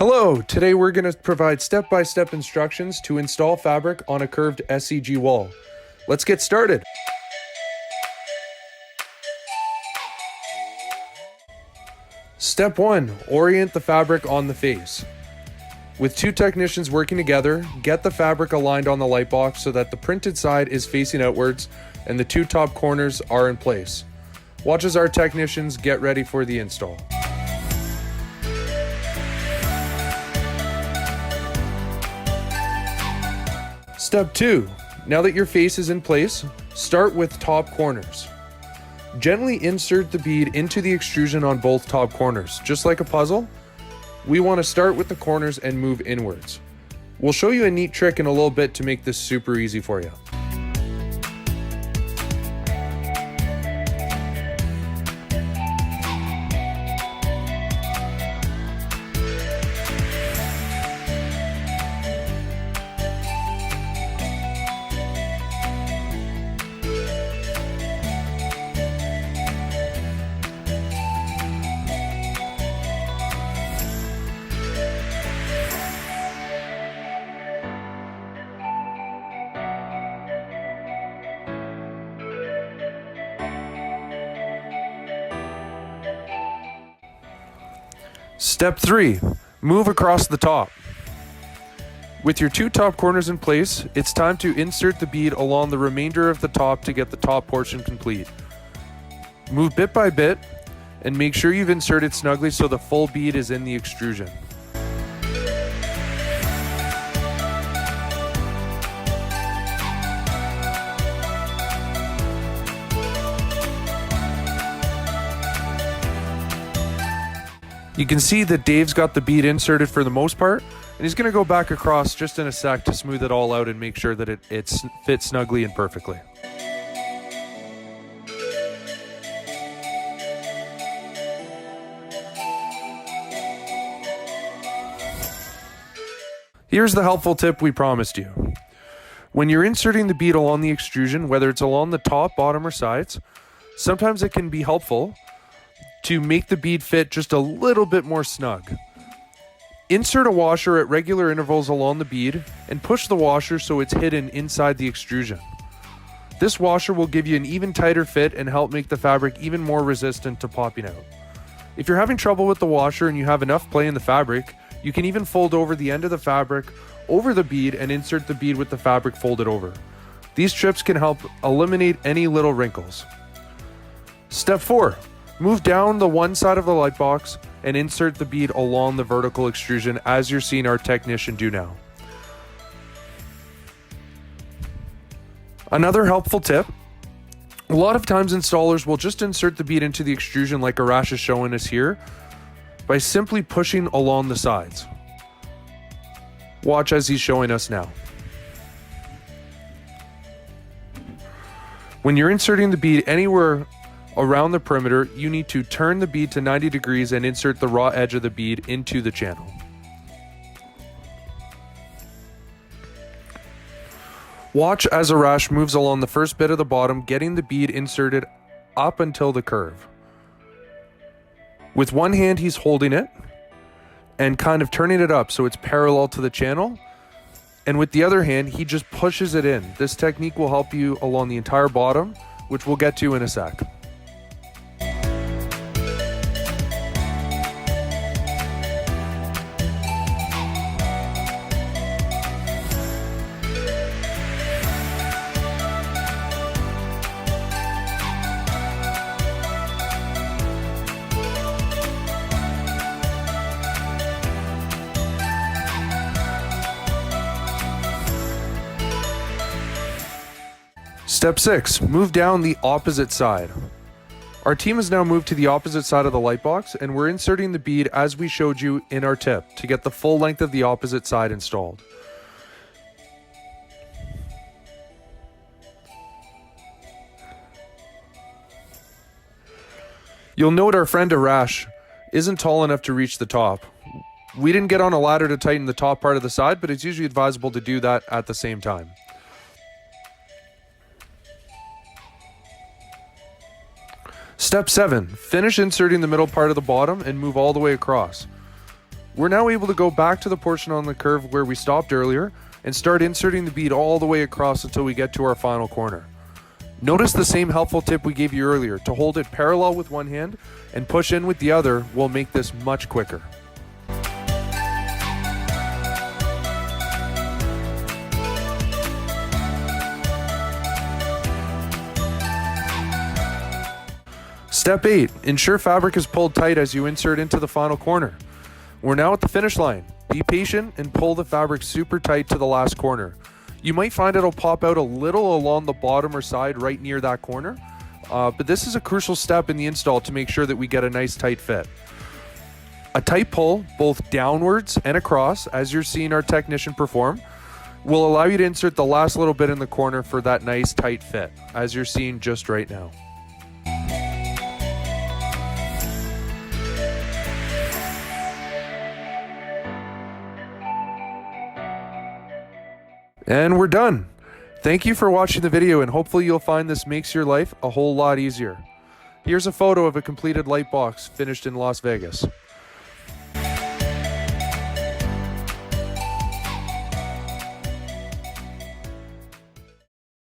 Hello, today we're going to provide step-by-step instructions to install fabric on a curved SEG wall. Let's get started. Step 1, orient the fabric on the face. With two technicians working together, get the fabric aligned on the light box so that the printed side is facing outwards and the two top corners are in place. Watch as our technicians get ready for the install. Step 2. Now that your face is in place, start with top corners. Gently insert the bead into the extrusion on both top corners. Just like a puzzle, we want to start with the corners and move inwards. We'll show you a neat trick in a little bit to make this super easy for you. Step 3. Move across the top. With your two top corners in place, it's time to insert the bead along the remainder of the top to get the top portion complete. Move bit by bit and make sure you've inserted snugly so the full bead is in the extrusion. You can see that Dave's got the bead inserted for the most part, and he's going to go back across just in a sec to smooth it all out and make sure that it fits snugly and perfectly. Here's the helpful tip we promised you. When you're inserting the bead along the extrusion, whether it's along the top, bottom, or sides, sometimes it can be helpful to make the bead fit just a little bit more snug. Insert a washer at regular intervals along the bead and push the washer so it's hidden inside the extrusion. This washer will give you an even tighter fit and help make the fabric even more resistant to popping out. If you're having trouble with the washer and you have enough play in the fabric, you can even fold over the end of the fabric over the bead and insert the bead with the fabric folded over. These trips can help eliminate any little wrinkles. Step 4. Move down the one side of the light box and insert the bead along the vertical extrusion as you're seeing our technician do now. Another helpful tip, a lot of times installers will just insert the bead into the extrusion like Arash is showing us here by simply pushing along the sides. Watch as he's showing us now. When you're inserting the bead anywhere around the perimeter, you need to turn the bead to 90 degrees and insert the raw edge of the bead into the channel. Watch as Arash moves along the first bit of the bottom, getting the bead inserted up until the curve. With one hand, he's holding it and kind of turning it up so it's parallel to the channel. And with the other hand, he just pushes it in. This technique will help you along the entire bottom, which we'll get to in a sec. Step 6. Move down the opposite side. Our team has now moved to the opposite side of the light box, and we're inserting the bead as we showed you in our tip to get the full length of the opposite side installed. You'll note our friend Arash isn't tall enough to reach the top. We didn't get on a ladder to tighten the top part of the side, but it's usually advisable to do that at the same time. Step 7. Finish inserting the middle part of the bottom and move all the way across. We're now able to go back to the portion on the curve where we stopped earlier and start inserting the bead all the way across until we get to our final corner. Notice the same helpful tip we gave you earlier. To hold it parallel with one hand and push in with the other will make this much quicker. Step 8. Ensure fabric is pulled tight as you insert into the final corner. We're now at the finish line. Be patient and pull the fabric super tight to the last corner. You might find it'll pop out a little along the bottom or side right near that corner, but this is a crucial step in the install to make sure that we get a nice tight fit. A tight pull, both downwards and across, as you're seeing our technician perform, will allow you to insert the last little bit in the corner for that nice tight fit, as you're seeing just right now. And we're done. Thank you for watching the video, and hopefully you'll find this makes your life a whole lot easier. Here's a photo of a completed light box finished in Las Vegas.